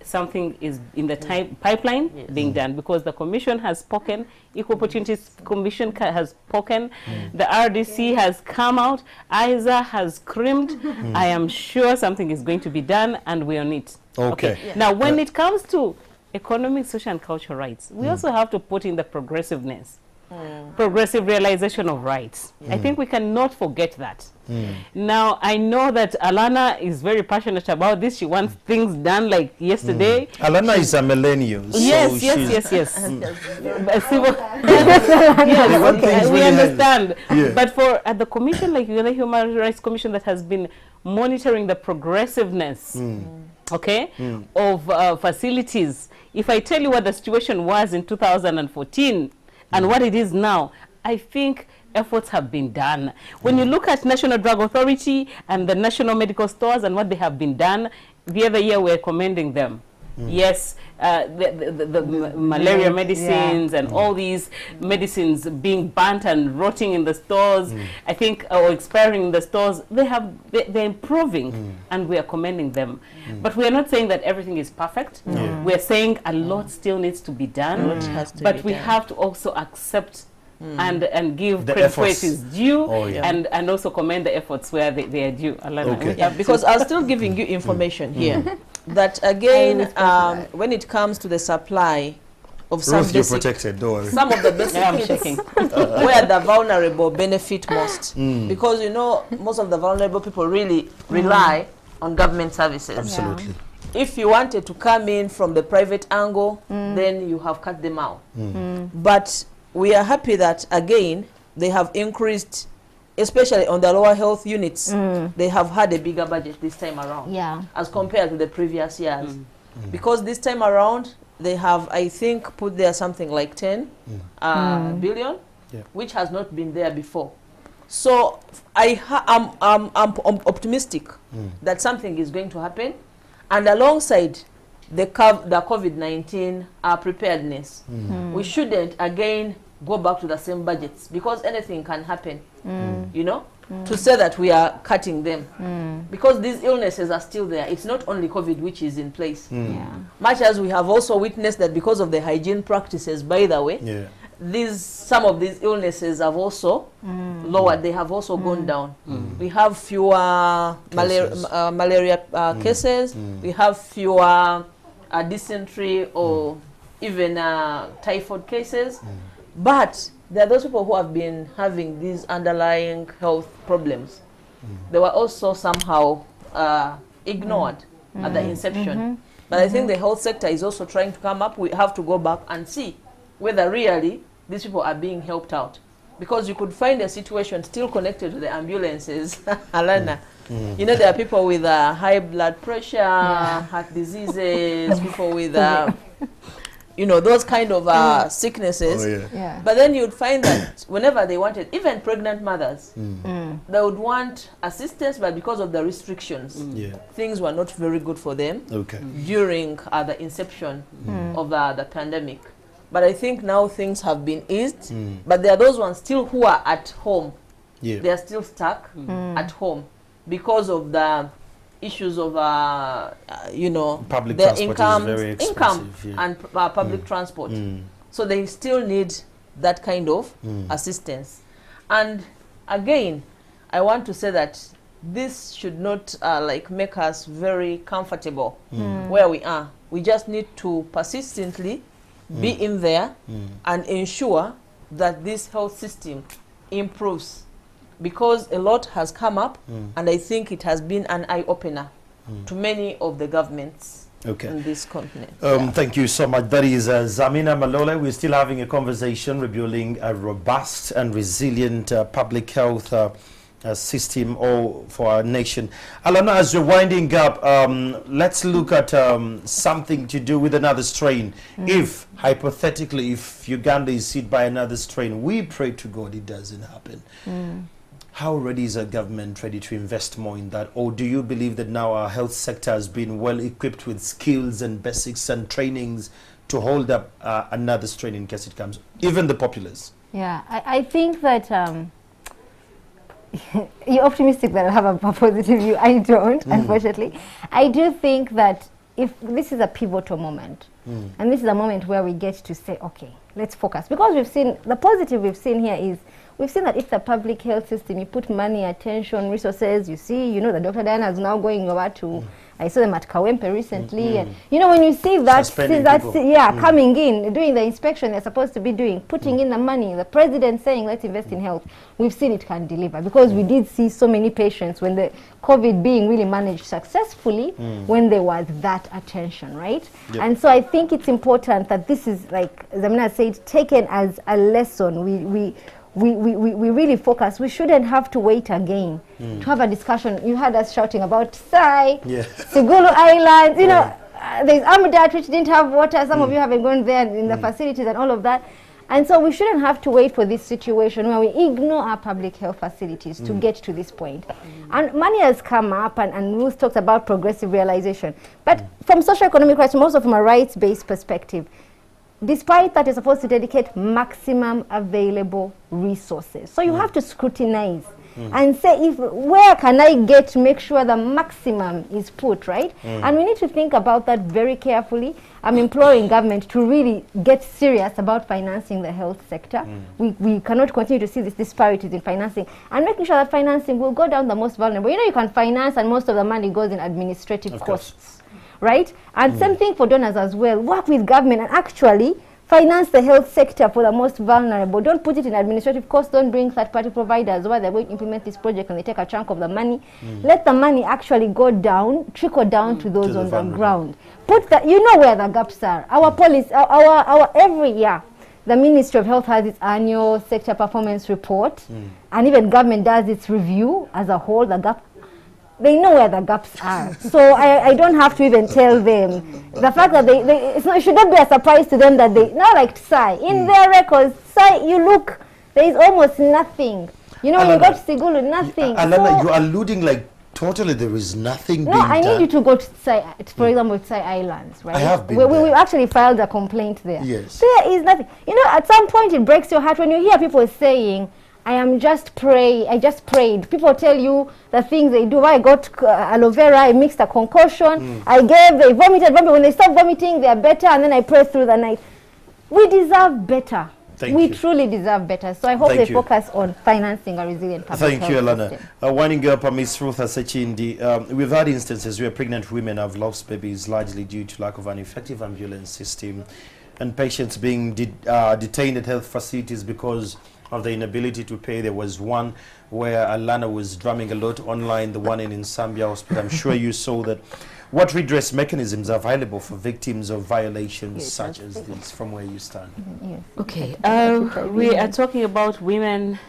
something is in the pipeline being done, because the Commission has spoken, Equal Opportunities Commission has spoken, the RDC has come out, ISA has screamed. I am sure something is going to be done, and we're on it. Okay. Now, when it comes to economic, social, and cultural rights, we also have to put in the progressiveness. Progressive realization of rights. I think we cannot forget that. Now, I know that Alana is very passionate about this. She wants things done like yesterday. Alana is a millennial. Yes, so yes, she's- yes. One thing's We really understand. Yeah. But for at the commission, like the Human Rights Commission, that has been monitoring the progressiveness, okay, of facilities. If I tell you what the situation was in 2014 and what it is now, I think efforts have been done. When you look at National Drug Authority and the National Medical Stores and what they have been done, the other year we're commending them. Yes, the malaria medicines and all these medicines being burnt and rotting in the stores, I think, or expiring in the stores, they're improving, and we are commending them. But we are not saying that everything is perfect. We are saying a lot still needs to be done, but we have to also accept and give The credit where it efforts. is due, Oh, yeah. and also commend the efforts where they are due. Alana, Okay. Yeah, because I'm still giving you information here that again, when it comes to the supply of some Ruth, you're basic, protected, don't worry. some of the basic Yeah, I'm needs checking. where the vulnerable benefit most, because you know most of the vulnerable people really rely on government services. Absolutely. If you wanted to come in from the private angle, then you have cut them out. But we are happy that again they have increased, especially on the lower health units. They have had a bigger budget this time around, Yeah. as compared to the previous years, because this time around they have, I think, put there something like 10 billion, Yeah. which has not been there before. So I'm optimistic that something is going to happen, and alongside the COVID-19 preparedness, we shouldn't again go back to the same budgets, because anything can happen, you know, to say that we are cutting them, because these illnesses are still there. It's not only COVID which is in place. Yeah. Much as we have also witnessed that because of the hygiene practices, by the way, Yeah. some of these illnesses have also lowered. They have also gone down. We have fewer malaria cases. We have fewer dysentery or even typhoid cases. But there are those people who have been having these underlying health problems. They were also somehow ignored at the inception. But I think the health sector is also trying to come up. We have to go back and see whether really these people are being helped out. Because you could find a situation still connected to the ambulances, Alana. You know, there are people with high blood pressure, heart diseases, people with, you know, those kind of sicknesses. Oh, yeah. Yeah. But then you'd find that whenever they wanted, even pregnant mothers, they would want assistance, but because of the restrictions, Yeah. things were not very good for them Okay. during the inception of the pandemic. But I think now things have been eased, but there are those ones still who are at home. Yeah. They are still stuck at home because of the issues of, you know, Public their transport income, is very income expensive, yeah. and public transport. So they still need that kind of assistance. And again, I want to say that this should not like make us very comfortable where we are. We just need to persistently be in there and ensure that this health system improves, because a lot has come up, and I think it has been an eye-opener to many of the governments Okay. in this continent. Thank you so much. That is Zamina Malole. We're still having a conversation revealing a robust and resilient public health system or for our nation. Alana, as we're winding up, let's look at something to do with another strain. If, hypothetically, if Uganda is hit by another strain, we pray to God it doesn't happen. How ready is our government ready to invest more in that? Or do you believe that now our health sector has been well equipped with skills and basics and trainings to hold up another strain in case it comes, even the populace? Yeah, I think that you're optimistic that I'll have a positive view. I don't, unfortunately. I do think that if this is a pivotal moment, and this is a moment where we get to say, okay, let's focus. Because we've seen, the positive we've seen here is, we've seen that if the public health system, you put money, attention, resources, you see, you know, that Dr. Diana is now going over to, I saw them at Kawempe recently, and you know, when you see that, coming in, doing the inspection they're supposed to be doing, putting in the money, the president saying, let's invest in health, we've seen it can deliver, because we did see so many patients when the COVID being really managed successfully, when there was that attention, right? And so I think it's important that this is, like Zamina said, taken as a lesson. We really focus. We shouldn't have to wait again to have a discussion. You heard us shouting about Sai, Sigulu Islands, you know, there's Amudat which didn't have water. Some of you haven't gone there in the facilities and all of that. And so we shouldn't have to wait for this situation where we ignore our public health facilities to get to this point. And money has come up, and Ruth talked about progressive realization. But from socio-economic rights, also from a rights-based perspective, despite that, you're supposed to dedicate maximum available resources. So you have to scrutinize and say, where can I get to make sure the maximum is put, right? And we need to think about that very carefully. I'm imploring government to really get serious about financing the health sector. We cannot continue to see these disparities in financing, and making sure that financing will go down the most vulnerable. You know, you can finance and most of the money goes in administrative costs. Right? And same thing for donors as well. Work with government and actually finance the health sector for the most vulnerable. Don't put it in administrative costs. Don't bring third-party providers where they're going to implement this project and they take a chunk of the money. Let the money actually go down, trickle down to those on the ground. Put that, you know where the gaps are. Our policy, our every year, the Ministry of Health has its annual sector performance report, and even government does its review as a whole, the gap. They know where the gaps are. So I don't have to even tell them. The fact that it should not be a surprise to them that they, not like Sai, in their records, Sai, you look, there is almost nothing. You know, when you go to Sigulu, nothing. Alana, you're alluding like totally there is nothing being done. No, I need you to go to Sai, for example, Sai Islands, right? I have been we actually filed a complaint there. Yes. There is nothing. You know, at some point it breaks your heart when you hear people saying, I just prayed. People tell you the things they do. I got aloe vera, I mixed a concoction, they vomited. When they stop vomiting, they are better, and then I pray through the night. We deserve better. We truly deserve better. So I hope they focus on financing a resilient public health system. Thank you, Alana. Winding up, Ms. Ruth Asechindi, we've had instances where pregnant women have lost babies largely due to lack of an effective ambulance system, and patients being detained at health facilities because of the inability to pay. There was one where Alana was drumming a lot online, the one in Zambia Hospital. I'm sure you saw that. What redress mechanisms are available for victims of violations such as these, from where you stand? Okay, we are talking about women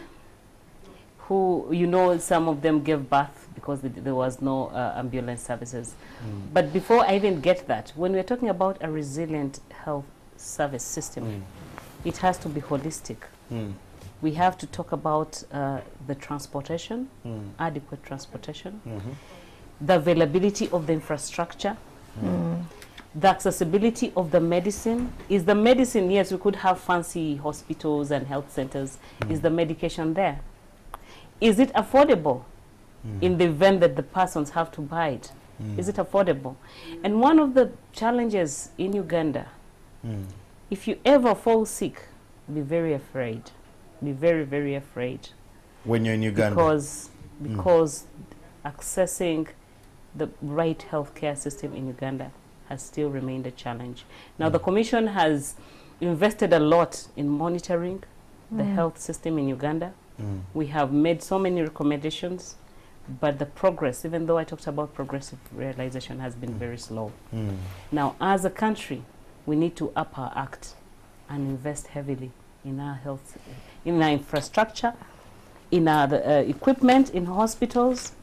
who, you know, some of them gave birth because there was no ambulance services. But before I even get that, when we're talking about a resilient health service system, it has to be holistic. We have to talk about the transportation, adequate transportation, the availability of the infrastructure, the accessibility of the medicine. Is the medicine, yes, we could have fancy hospitals and health centers. Is the medication there? Is it affordable in the event that the persons have to buy it? Is it affordable? And one of the challenges in Uganda, if you ever fall sick, be very afraid. Be very, very afraid. When you're in Uganda? Because accessing the right healthcare system in Uganda has still remained a challenge. Now, the Commission has invested a lot in monitoring the health system in Uganda. We have made so many recommendations, but the progress, even though I talked about progressive realization, has been very slow. Now, as a country, we need to up our act and invest heavily in our health, in our infrastructure, in the equipment in hospitals,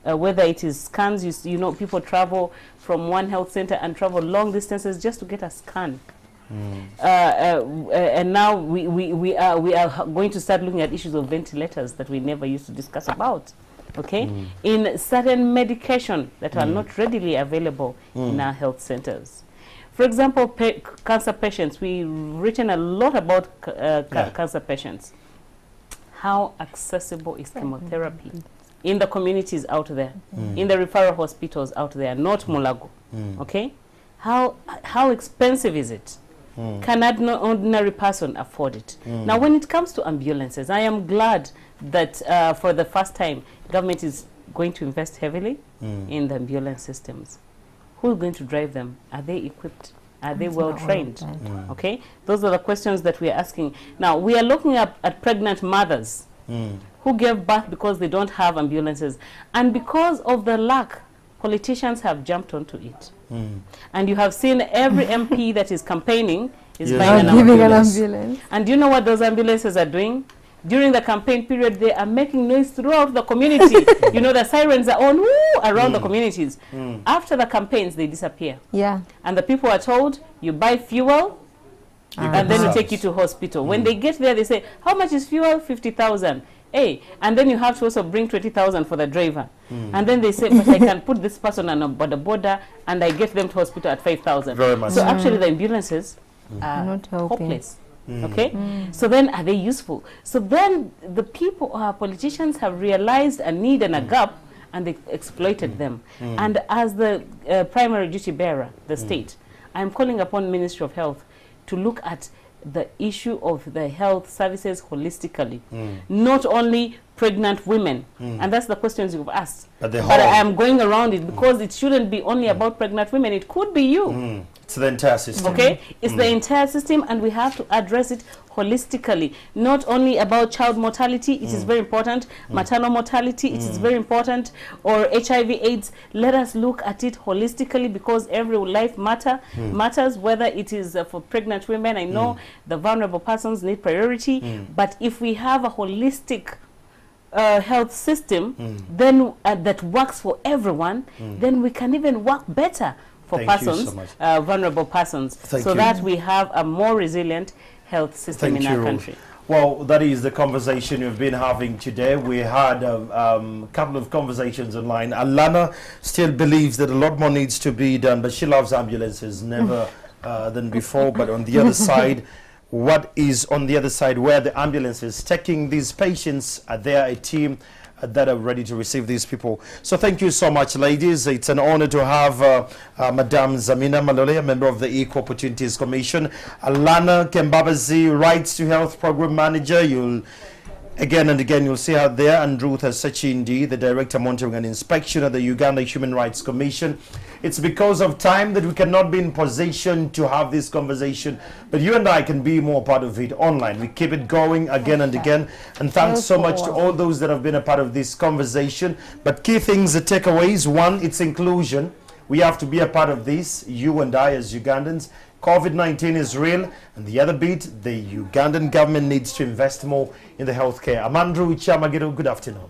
whether it is scans. You know, people travel from one health center and travel long distances just to get a scan. And now we are going to start looking at issues of ventilators that we never used to discuss about. Okay, in certain medication that are not readily available in our health centers. For example, cancer patients. We've written a lot about cancer patients. How accessible is chemotherapy in the communities out there, in the referral hospitals out there, not Mulago. Okay, how expensive is it? Can an ordinary person afford it? Now, when it comes to ambulances, I am glad that for the first time, government is going to invest heavily in the ambulance systems. Who's going to drive them? Are they equipped? Are they well trained? Okay, those are the questions that we are asking. Now, we are looking at pregnant mothers who gave birth because they don't have ambulances. And because of the lack, politicians have jumped onto it. And you have seen every MP that is campaigning is buying an ambulance. And do you know what those ambulances are doing? During the campaign period, they are making noise throughout the community. You know, the sirens are on around the communities. After the campaigns, they disappear. And the people are told, you buy fuel, and then we take you to hospital. When they get there, they say, how much is fuel? 50,000. Hey, and then you have to also bring 20,000 for the driver. And then they say, but I can put this person on the border and I get them to hospital at 5,000. So actually the ambulances are not hopeless. Okay, so then are they useful? So then the people, politicians have realized a need and a gap, and they exploited them. And as the primary duty bearer, the state, I'm calling upon Ministry of Health to look at the issue of the health services holistically, not only pregnant women. And that's the questions you've asked. But I am going around it because it shouldn't be only about pregnant women. It could be you. It's the entire system. Okay, it's the entire system, and we have to address it holistically. Not only about child mortality, it is very important. Maternal mortality, it is very important. Or HIV/AIDS. Let us look at it holistically, because every life matters. Whether it is for pregnant women, I know the vulnerable persons need priority. But if we have a holistic health system, then that works for everyone, then we can even work better for persons, vulnerable persons, so that we have a more resilient health system in our country. Well, that is the conversation we've been having today. We had a couple of conversations online. Alana still believes that a lot more needs to be done, but she loves ambulances never than before. But on the other side, what is on the other side, where the ambulance is taking these patients? Are there a team that are ready to receive these people? So thank you so much, ladies. It's an honor to have Madame Zamina Malole, a member of the Equal Opportunities Commission, Alana Kembabazi, Rights to Health Program Manager. You'll again and again you'll see her there, and Ruth Sachindi, the Director Monitoring and Inspection at the Uganda Human Rights Commission. It's because of time that we cannot be in position to have this conversation, but you and I can be more part of it online. We keep it going again and again, and thanks so much to all those that have been a part of this conversation. But key things, the takeaways: one, it's inclusion. We have to be a part of this, you and I as Ugandans. COVID-19 is real, and the other bit, the Ugandan government needs to invest more in the healthcare. I'm Andrew Chamagiro. Good afternoon.